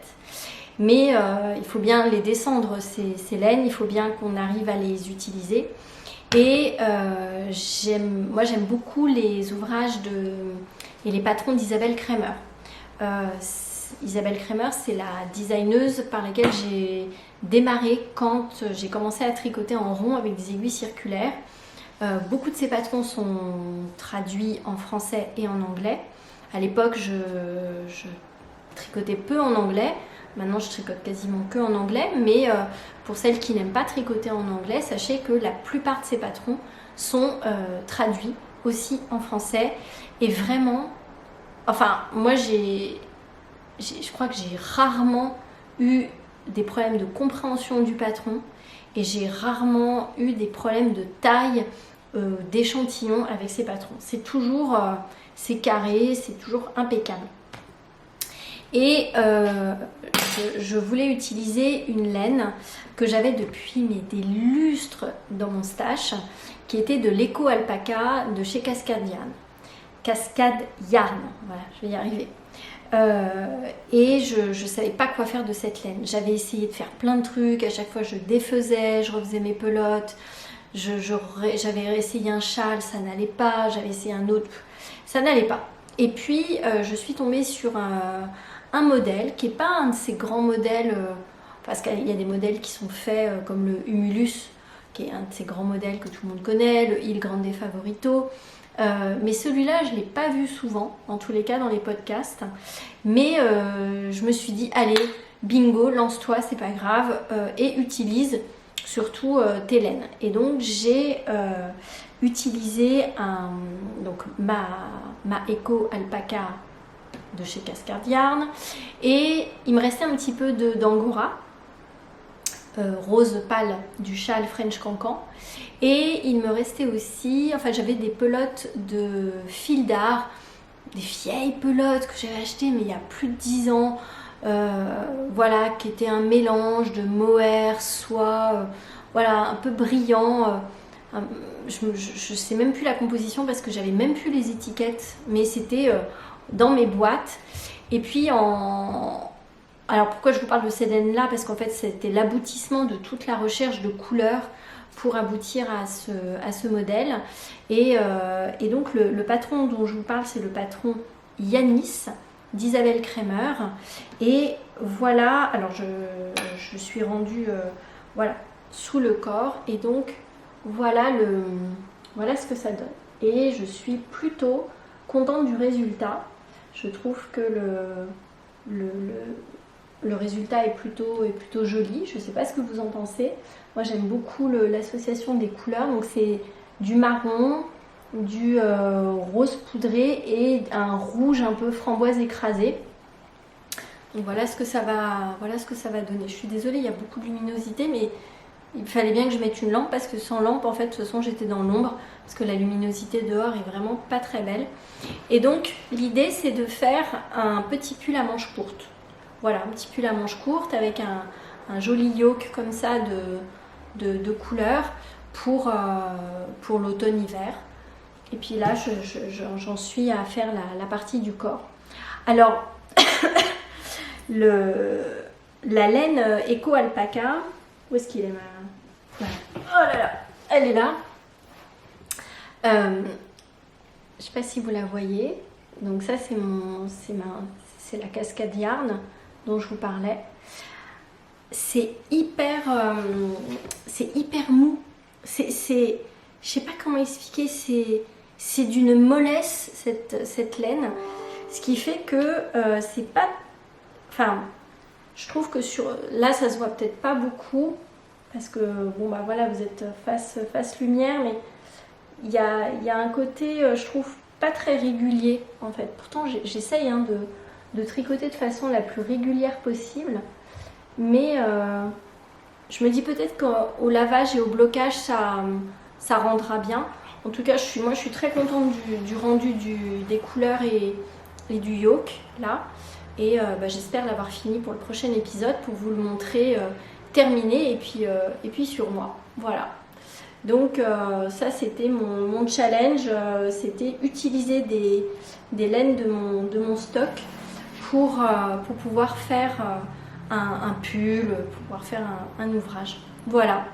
Mais il faut bien les descendre ces laines, il faut bien qu'on arrive à les utiliser. Et moi j'aime beaucoup les ouvrages et les patrons d'Isabelle Kremer. Isabelle Kremer, c'est la designeuse par laquelle j'ai démarré quand j'ai commencé à tricoter en rond avec des aiguilles circulaires. Beaucoup de ces patrons sont traduits en français et en anglais. À l'époque, je tricotais peu en anglais. Maintenant, je tricote quasiment que en anglais. Mais pour celles qui n'aiment pas tricoter en anglais, sachez que la plupart de ces patrons sont traduits aussi en français. Et vraiment, enfin, moi, je crois que j'ai rarement eu des problèmes de compréhension du patron. Et j'ai rarement eu des problèmes de taille, d'échantillon avec ces patrons. C'est toujours, c'est carré, c'est toujours impeccable. Et je voulais utiliser une laine que j'avais depuis des lustres dans mon stash, qui était de l'éco alpaca de chez Cascade Yarn. Cascade Yarn, voilà, je vais y arriver. Et je ne savais pas quoi faire de cette laine. J'avais essayé de faire plein de trucs, à chaque fois je défaisais, je refaisais mes pelotes, j'avais essayé un châle, ça n'allait pas, j'avais essayé un autre, ça n'allait pas. Et puis je suis tombée sur un modèle qui n'est pas un de ces grands modèles, parce qu'il y a des modèles qui sont faits comme le Humulus, qui est un de ces grands modèles que tout le monde connaît, le Il Grande Favorito. Mais celui-là, je ne l'ai pas vu souvent, en tous les cas dans les podcasts. Mais je me suis dit, allez, bingo, lance-toi, c'est pas grave, et utilise surtout tes laines. Et donc, j'ai utilisé ma Eco Alpaca de chez Cascade Yarn. Et il me restait un petit peu d'Angora. Rose pâle du châle French Cancan, et il me restait aussi, enfin j'avais des pelotes de fil d'art, des vieilles pelotes que j'avais achetées mais il y a plus de 10 ans, voilà, qui étaient un mélange de mohair, soie, voilà, un peu brillant. Je sais même plus la composition parce que j'avais même plus les étiquettes, mais c'était dans mes boîtes. Et puis alors pourquoi je vous parle de cette laine-là? Parce qu'en fait c'était l'aboutissement de toute la recherche de couleurs pour aboutir à ce modèle. Et donc le patron dont je vous parle, c'est le patron Yanis d'Isabelle Kremer. Et voilà, alors je suis rendue voilà, sous le corps, et donc voilà ce que ça donne. Et je suis plutôt contente du résultat. Je trouve que le résultat est plutôt joli. Je ne sais pas ce que vous en pensez. Moi j'aime beaucoup l'association des couleurs. Donc c'est du marron, du rose poudré et un rouge un peu framboise écrasé. Donc voilà ce que ça va donner. Je suis désolée, il y a beaucoup de luminosité, mais il fallait bien que je mette une lampe, parce que sans lampe en fait de toute façon j'étais dans l'ombre, parce que la luminosité dehors est vraiment pas très belle. Et donc l'idée c'est de faire un petit pull à manches courtes. Voilà, un petit pull à manches courtes avec un joli yoke comme ça de couleur pour l'automne-hiver. Et puis là, j'en suis à faire la partie du corps. Alors, la laine Eco Alpaca, où est-ce qu'il est voilà. Oh là là, elle est là. Je ne sais pas si vous la voyez. Donc ça, c'est la Cascade Yarn dont je vous parlais. C'est hyper mou. Je sais pas comment expliquer. C'est d'une mollesse cette laine, ce qui fait que c'est pas. Enfin, je trouve que là, ça se voit peut-être pas beaucoup parce que bon bah voilà, vous êtes face lumière, mais il y a un côté, je trouve, pas très régulier en fait. Pourtant, j'essaye de tricoter de façon la plus régulière possible, mais je me dis peut-être qu'au lavage et au blocage ça rendra bien. En tout cas moi je suis très contente du rendu des couleurs et du yoke là, et j'espère l'avoir fini pour le prochain épisode pour vous le montrer terminé, et puis sur moi. Voilà, Donc ça c'était mon challenge, c'était utiliser des laines de mon stock pour pouvoir faire un pull, pour pouvoir faire un ouvrage. Voilà,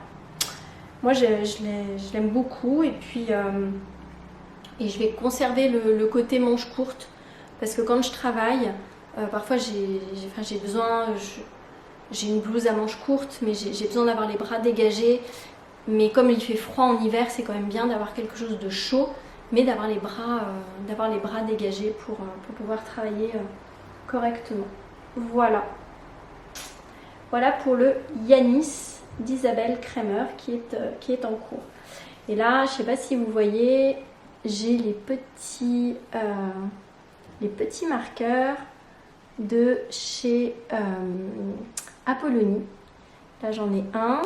moi je l'aime beaucoup et puis et je vais conserver le côté manche courte parce que quand je travaille, parfois j'ai besoin, j'ai une blouse à manches courtes mais j'ai besoin d'avoir les bras dégagés. Mais comme il fait froid en hiver, c'est quand même bien d'avoir quelque chose de chaud, mais d'avoir les bras dégagés pour pouvoir travailler correctement. Voilà. Voilà pour le Yanis d'Isabelle Kremer qui est en cours. Et là, je ne sais pas si vous voyez, j'ai les petits marqueurs de chez Apollonie. Là, j'en ai un.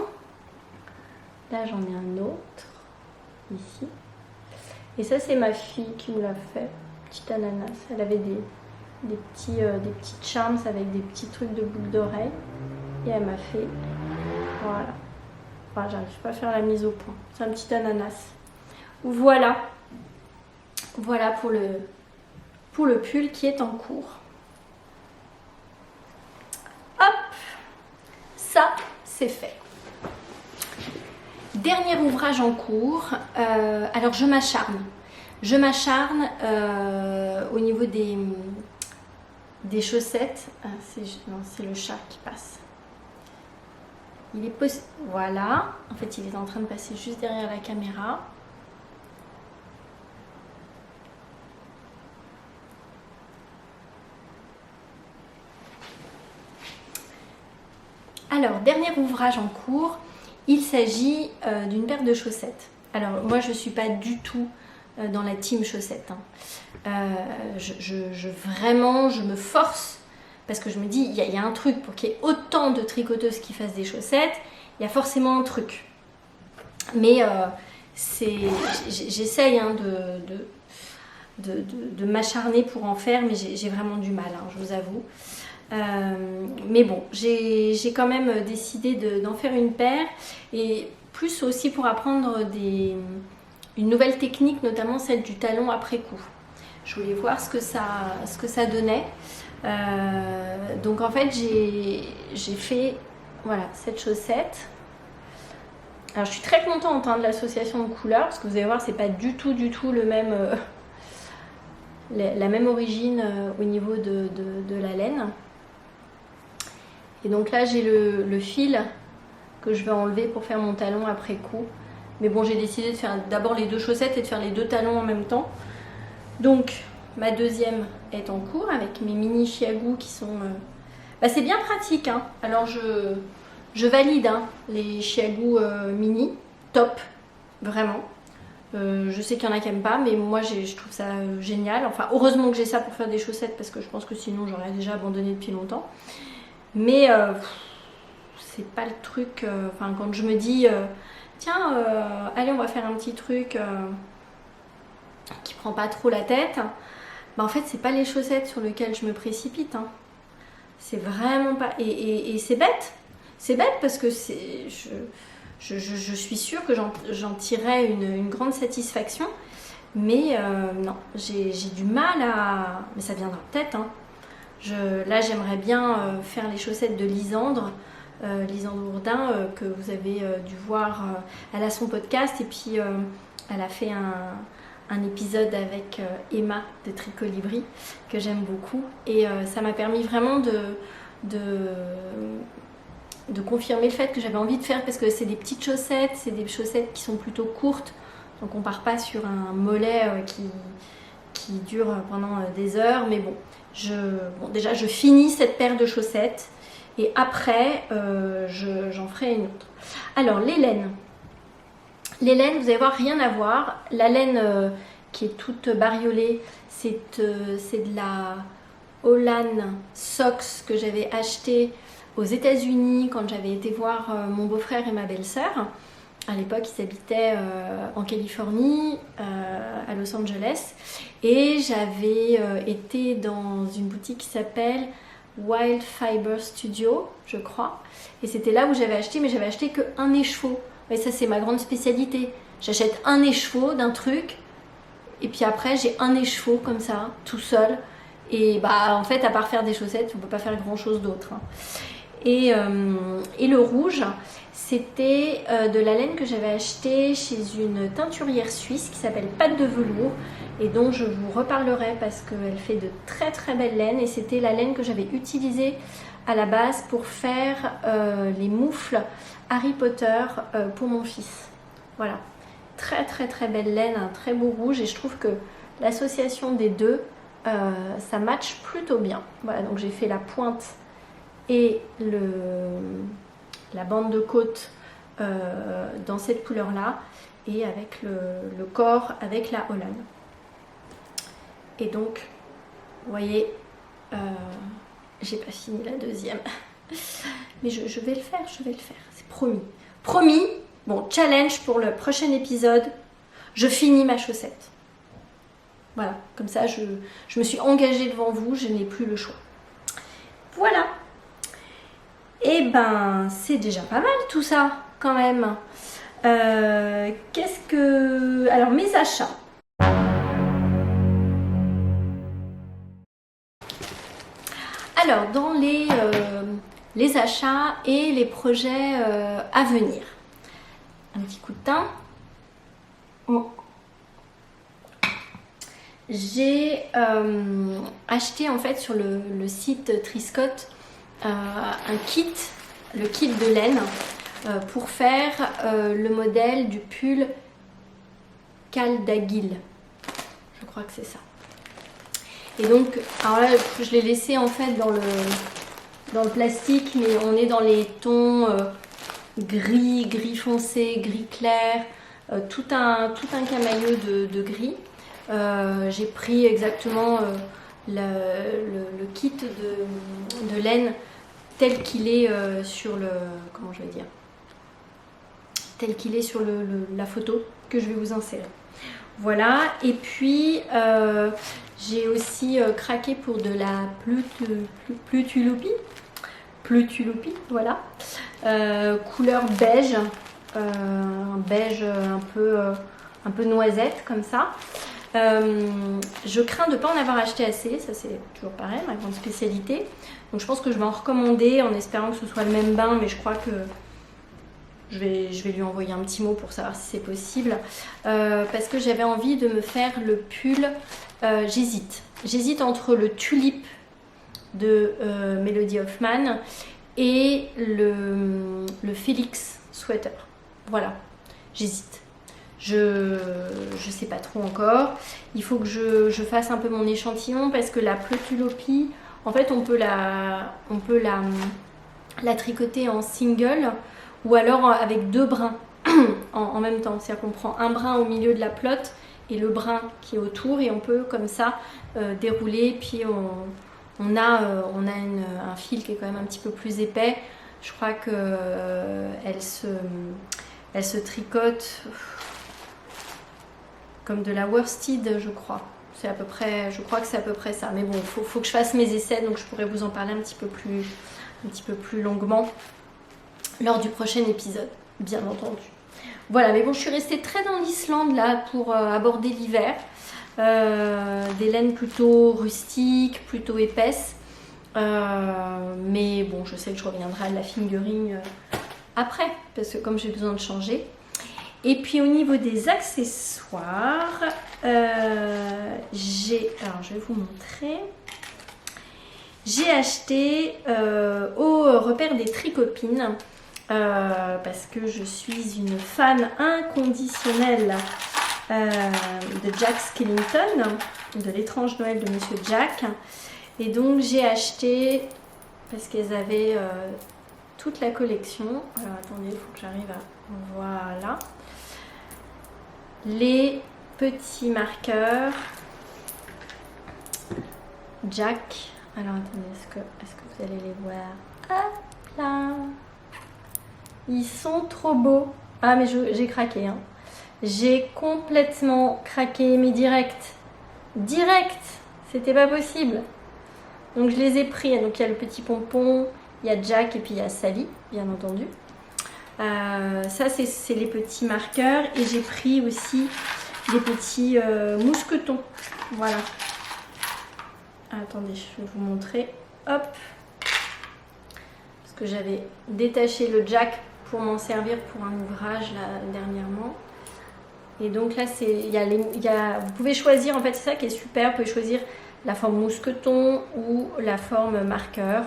Là, j'en ai un autre, ici. Et ça, c'est ma fille qui me l'a fait. Petite ananas. Elle avait des petites charms avec des petits trucs de boucles d'oreilles. Et elle m'a fait. Voilà. Enfin, j'arrive pas à faire la mise au point. C'est un petit ananas. Voilà. Voilà pour le pull qui est en cours. Hop! Ça, c'est fait. Dernier ouvrage en cours, alors je m'acharne au niveau des chaussettes. C'est le chat qui passe. Il est possible, voilà, en fait il est en train de passer juste derrière la caméra. Alors, dernier ouvrage en cours. Il s'agit d'une paire de chaussettes. Alors moi je ne suis pas du tout dans la team chaussettes. Vraiment je me force parce que je me dis il y a un truc pour qu'il y ait autant de tricoteuses qui fassent des chaussettes, il y a forcément un truc. Mais j'essaye de m'acharner pour en faire, mais j'ai vraiment du mal, je vous avoue. Mais bon, j'ai quand même décidé d'en faire une paire et plus aussi pour apprendre une nouvelle technique, notamment celle du talon après coup. Je voulais voir ce que ça donnait. Donc en fait j'ai fait voilà cette chaussette. Alors je suis très contente de l'association de couleurs parce que vous allez voir c'est pas du tout le même la même origine au niveau de la laine. Et donc là j'ai le fil que je vais enlever pour faire mon talon après coup. Mais bon, j'ai décidé de faire d'abord les deux chaussettes et de faire les deux talons en même temps. Donc ma deuxième est en cours avec mes mini chiagou qui sont... c'est bien pratique. Alors je valide les chiagou mini, top, vraiment. Je sais qu'il y en a qui n'aiment pas, mais moi je trouve ça génial. Enfin, heureusement que j'ai ça pour faire des chaussettes parce que je pense que sinon j'aurais déjà abandonné depuis longtemps. Mais c'est pas le truc. Quand je me dis tiens, allez, on va faire un petit truc qui prend pas trop la tête, en fait, c'est pas les chaussettes sur lesquelles je me précipite. C'est vraiment pas. Et c'est bête. C'est bête parce que je suis sûre que j'en tirerais une grande satisfaction. Mais non, j'ai du mal à... Mais ça viendra peut-être. Là, j'aimerais bien faire les chaussettes de Lisandre. Lisandre Bourdin, que vous avez dû voir. Elle a son podcast et puis elle a fait un épisode avec Emma de Tricolibri que j'aime beaucoup. Et ça m'a permis vraiment de confirmer le fait que j'avais envie de faire parce que c'est des petites chaussettes, c'est des chaussettes qui sont plutôt courtes. Donc on part pas sur un mollet qui dure pendant des heures. Mais bon, déjà je finis cette paire de chaussettes et après j'en ferai une autre. Alors les laines, vous allez voir, rien à voir. La laine qui est toute bariolée, c'est de la Holland Socks que j'avais acheté aux États-Unis quand j'avais été voir mon beau-frère et ma belle-sœur. À l'époque, ils habitaient en Californie, à Los Angeles. Et j'avais été dans une boutique qui s'appelle Wild Fiber Studio, je crois. Et c'était là où j'avais acheté, mais j'avais acheté qu'un écheveau. Et ça, c'est ma grande spécialité. J'achète un écheveau d'un truc, et puis après, j'ai un écheveau comme ça, tout seul. Et bah, en fait, à part faire des chaussettes, on peut pas faire grand-chose d'autre. Hein. Et le rouge, c'était de la laine que j'avais achetée chez une teinturière suisse qui s'appelle Pâte de Velours, et dont je vous reparlerai parce qu'elle fait de très très belles laines. Et c'était la laine que j'avais utilisée à la base pour faire les moufles Harry Potter pour mon fils. Voilà, très très très belle laine, un très beau rouge, et je trouve que l'association des deux, ça match plutôt bien. Voilà, donc j'ai fait la pointe et la bande de côte dans cette couleur là, et avec le corps avec la Holland. Et donc vous voyez, j'ai pas fini la deuxième, mais je vais le faire, c'est promis. Promis. Bon, challenge pour le prochain épisode, je finis ma chaussette. Voilà, comme ça je me suis engagée devant vous, je n'ai plus le choix. Voilà. Et ben, c'est déjà pas mal tout ça, quand même. Alors, mes achats. Alors, dans les achats et les projets à venir. Un petit coup de thym. Oh. J'ai acheté en fait sur le site Triscott un kit, le kit de laine pour faire le modèle du pull Caldagil. Je crois que c'est ça. Et donc, alors là, je l'ai laissé en fait dans le plastique, mais on est dans les tons gris foncé, gris clair, tout un camailleux de gris. J'ai pris exactement le kit de laine tel qu'il est sur le, comment je vais dire, tel qu'il est sur la photo que je vais vous insérer. Voilà, et puis j'ai aussi craqué pour de la Plutulopie, voilà, couleur beige, un beige un peu noisette comme ça. Je crains de ne pas en avoir acheté assez, ça c'est toujours pareil, ma grande spécialité. Donc je pense que je vais en recommander en espérant que ce soit le même bain, mais je crois que je vais lui envoyer un petit mot pour savoir si c'est possible. Parce que j'avais envie de me faire le pull, j'hésite entre le Tulip de Melody Hoffman et le Félix Sweater. Voilà, j'hésite. Je sais pas trop encore. Il faut que je fasse un peu mon échantillon parce que la Plutulopie, en fait, on peut la tricoter en single ou alors avec deux brins en même temps. C'est-à-dire qu'on prend un brin au milieu de la plotte et le brin qui est autour, et on peut comme ça dérouler. Puis on a un fil qui est quand même un petit peu plus épais. Je crois que elle se tricote comme de la worsted, je crois. C'est à peu près, je crois que c'est à peu près ça. Mais bon, faut que je fasse mes essais, donc je pourrais vous en parler un petit peu plus longuement lors du prochain épisode, bien entendu. Voilà, mais bon, je suis restée très dans l'Islande là pour aborder l'hiver. Des laines plutôt rustiques, plutôt épaisses. Mais bon, je sais que je reviendrai à la fingering après, parce que comme j'ai besoin de changer. Et puis au niveau des accessoires, alors je vais vous montrer. J'ai acheté au repère des Tricopines, parce que je suis une fan inconditionnelle de Jack Skellington, de l'étrange Noël de Monsieur Jack. Et donc j'ai acheté, parce qu'elles avaient toute la collection. Alors attendez, il faut que j'arrive à... Voilà. Les petits marqueurs Jack. Alors attendez, est-ce que vous allez les voir? Hop là. Ils sont trop beaux. Ah mais j'ai craqué, hein. J'ai complètement craqué, mais direct. C'était pas possible. Donc je les ai pris. Donc il y a le petit pompon, il y a Jack et puis il y a Sally, bien entendu. Ça c'est les petits marqueurs et j'ai pris aussi des petits mousquetons. Voilà. Attendez, je vais vous montrer. Hop. Parce que j'avais détaché le jack pour m'en servir pour un ouvrage là dernièrement. Et donc là, vous pouvez choisir, en fait c'est ça qui est super, vous pouvez choisir la forme mousqueton ou la forme marqueur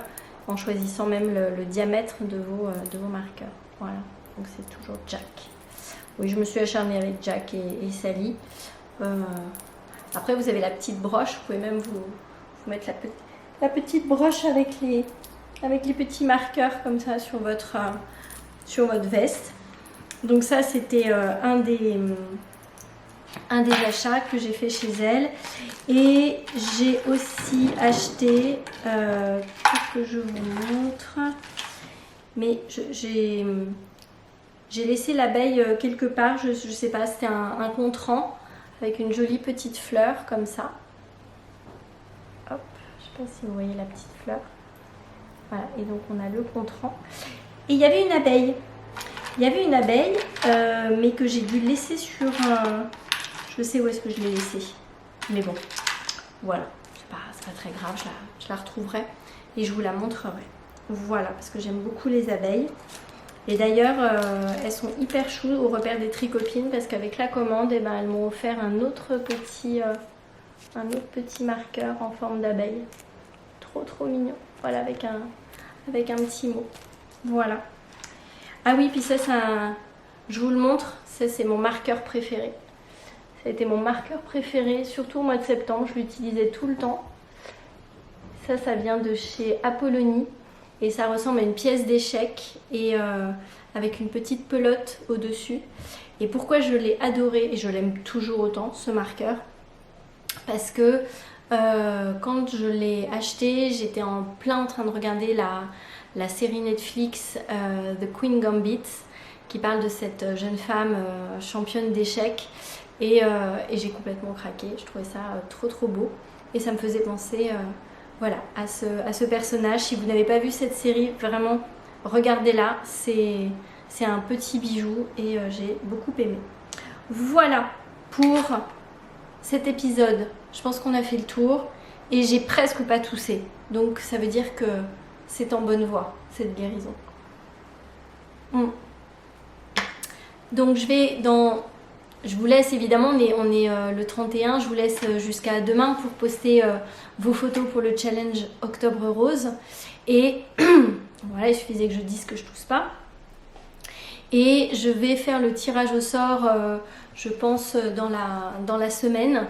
en choisissant même le diamètre de vos marqueurs. Voilà, donc c'est toujours Jack. Oui, je me suis acharnée avec Jack et Sally. Après, vous avez la petite broche, vous pouvez même vous mettre la petite broche avec les petits marqueurs comme ça sur votre veste. Donc ça, c'était un des achats que j'ai fait chez elle. Et j'ai aussi acheté, que je vous montre, mais j'ai laissé l'abeille quelque part, je sais pas, c'était un contrant avec une jolie petite fleur comme ça. Hop, je sais pas si vous voyez la petite fleur. Voilà, et donc on a le contrant. Et il y avait une abeille. Il y avait une abeille, mais que j'ai dû laisser sur un... Je sais où est-ce que je l'ai laissée. Mais bon, voilà. C'est pas très grave, je la retrouverai et je vous la montrerai. Voilà, parce que j'aime beaucoup les abeilles. Et d'ailleurs, elles sont hyper choues au repère des tricopines parce qu'avec la commande, elles m'ont offert un autre petit marqueur en forme d'abeille. Trop mignon. Voilà, avec un petit mot. Voilà. Ah oui, puis ça, je vous le montre, ça c'est mon marqueur préféré. Ça a été mon marqueur préféré, surtout au mois de septembre, je l'utilisais tout le temps. Ça vient de chez Apollonie et ça ressemble à une pièce d'échec et avec une petite pelote au-dessus. Et pourquoi je l'ai adoré et je l'aime toujours autant, ce marqueur? Parce que quand je l'ai acheté, j'étais en train de regarder la série Netflix The Queen Gambit qui parle de cette jeune femme championne d'échecs et j'ai complètement craqué. Je trouvais ça trop beau et ça me faisait penser voilà, à ce personnage. Si vous n'avez pas vu cette série, vraiment regardez-la, c'est un petit bijou et j'ai beaucoup aimé. Voilà pour cet épisode. Je pense qu'on a fait le tour et j'ai presque pas toussé, donc ça veut dire que c'est en bonne voie cette guérison. Donc je vous laisse évidemment, on est le 31, je vous laisse jusqu'à demain pour poster vos photos pour le challenge Octobre Rose. Et voilà, il suffisait que je dise que je tousse pas. Et je vais faire le tirage au sort, je pense, dans la semaine.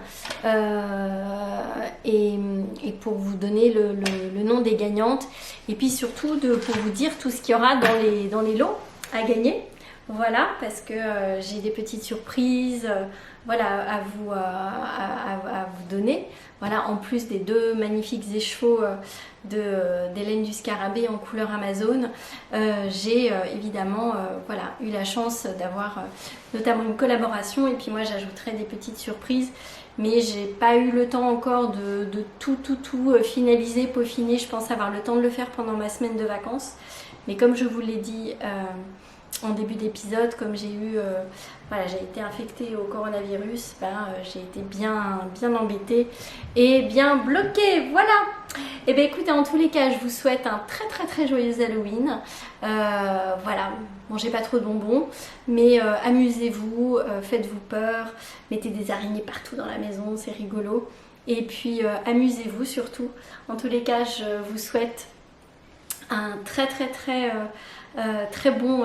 Et pour vous donner le nom des gagnantes. Et puis surtout pour vous dire tout ce qu'il y aura dans les lots à gagner. Voilà, parce que j'ai des petites surprises voilà, à vous donner. Voilà, en plus des deux magnifiques échevaux d'Hélène du Scarabée en couleur Amazon, j'ai évidemment voilà, eu la chance d'avoir notamment une collaboration et puis moi j'ajouterai des petites surprises. Mais j'ai pas eu le temps encore de tout finaliser, peaufiner. Je pense avoir le temps de le faire pendant ma semaine de vacances. Mais comme je vous l'ai dit en début d'épisode, comme j'ai eu, voilà, j'ai été infectée au coronavirus, j'ai été bien embêtée et bien bloquée, voilà. Et bien écoutez, en tous les cas, je vous souhaite un très joyeux Halloween. Voilà, mangez pas trop de bonbons, mais amusez-vous, faites-vous peur, mettez des araignées partout dans la maison, c'est rigolo. Et puis amusez-vous surtout. En tous les cas, je vous souhaite un très bon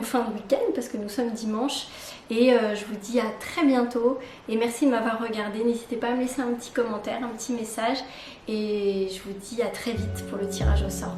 fin de week-end parce que nous sommes dimanche et je vous dis à très bientôt et merci de m'avoir regardé. N'hésitez pas à me laisser un petit commentaire, un petit message et je vous dis à très vite pour le tirage au sort.